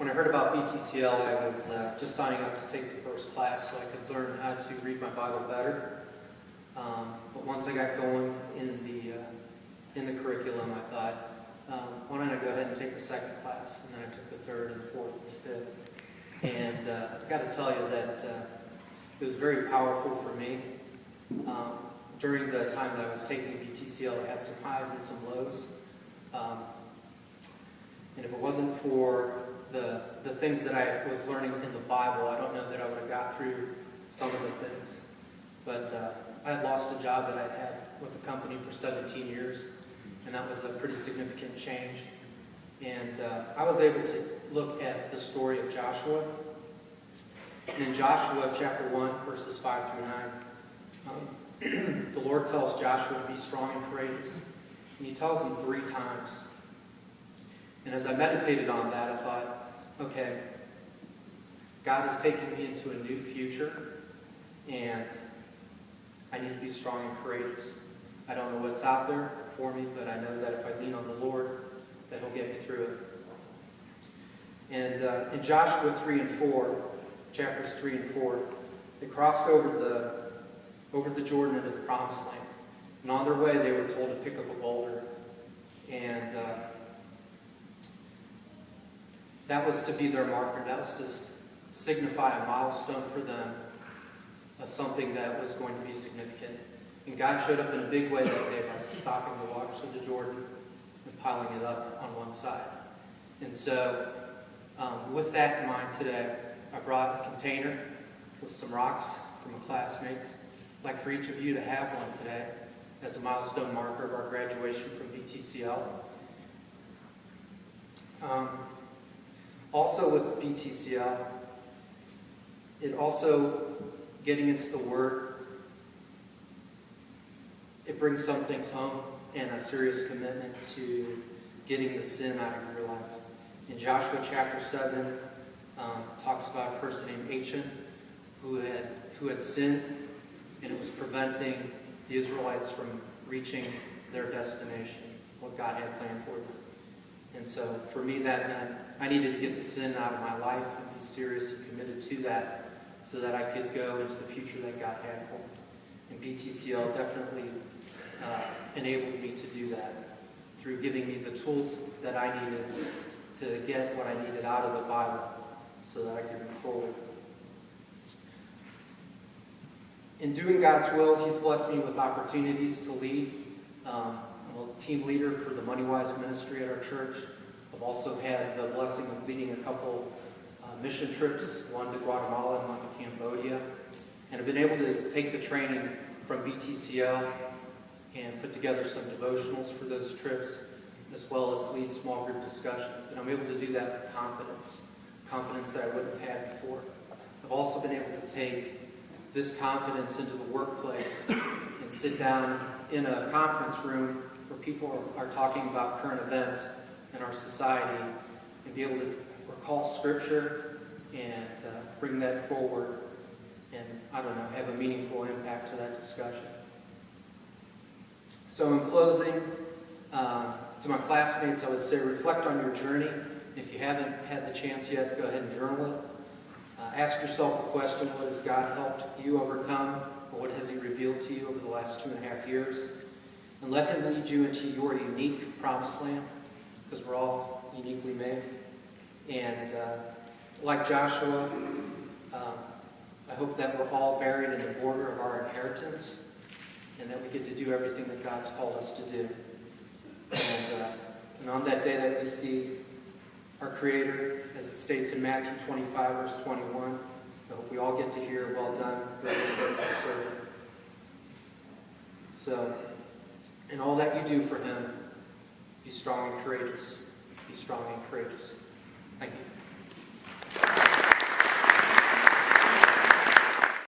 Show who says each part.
Speaker 1: When I heard about BTCL, I was just signing up to take the first class so I could learn how to read my Bible better. But once I got going in the curriculum, I thought, why don't I go ahead and take the second class? And then I took the third and the fourth and the fifth. And I've got to tell you that it was very powerful for me. During the time that I was taking BTCL, I had some highs and some lows. And if it wasn't for the things that I was learning in the Bible, I don't know that I would have got through some of the things. But I had lost a job that I'd had with the company for 17 years, and that was a pretty significant change. And I was able to look at the story of Joshua. And in Joshua chapter 1, verses 5 through 9, the Lord tells Joshua to be strong and courageous. And he tells him 3 times. And as I meditated on that, I thought, okay, God is taking me into a new future, and I need to be strong and courageous. I don't know what's out there for me, but I know that if I lean on the Lord, that He'll get me through it. And in Joshua 3 and 4, chapters 3 and 4, they crossed over the Jordan into the Promised Land. And on their way, they were told to pick up a boulder. And that was to be their marker. That was to signify a milestone for them of something that was going to be significant. And God showed up in a big way that day by stopping the waters of the Jordan and piling it up on one side. And so, with that in mind today, I brought a container with some rocks from my classmates. I'd like for each of you to have one today as a milestone marker of our graduation from BTCL. Also with BTCL, it also, getting into the Word, it brings some things home and a serious commitment to getting the sin out of your life. In Joshua chapter 7, talks about a person named Achan who had sinned, and it was preventing the Israelites from reaching their destination, what God had planned for them. And so for me, that meant I needed to get the sin out of my life and be serious and committed to that so that I could go into the future that God had for me. And BTCL definitely enabled me to do that through giving me the tools that I needed to get what I needed out of the Bible so that I could move forward. In doing God's will, He's blessed me with opportunities to lead. I'm a team leader for the MoneyWise ministry at our church. I've also had the blessing of leading a couple mission trips, one to Guatemala and one to Cambodia. And I've been able to take the training from BTCL and put together some devotionals for those trips, as well as lead small group discussions. And I'm able to do that with confidence that I wouldn't have had before. I've also been able to take this confidence into the workplace and sit down in a conference room where people are talking about current events in our society and be able to recall Scripture and bring that forward and, have a meaningful impact to that discussion. So in closing, to my classmates, I would say reflect on your journey. If you haven't had the chance yet, go ahead and journal it. Ask yourself the question, what has God helped you overcome, or what has He revealed to you over the last 2.5 years? And let Him lead you into your unique promised land, because we're all uniquely made. And like Joshua, I hope that we're all buried in the border of our inheritance, and that we get to do everything that God's called us to do. And on that day that we see our Creator, as it states in Matthew 25, verse 21, I hope we all get to hear, well done, great and faithful servant. So, in all that you do for Him, be strong and courageous. Be strong and courageous. Thank you.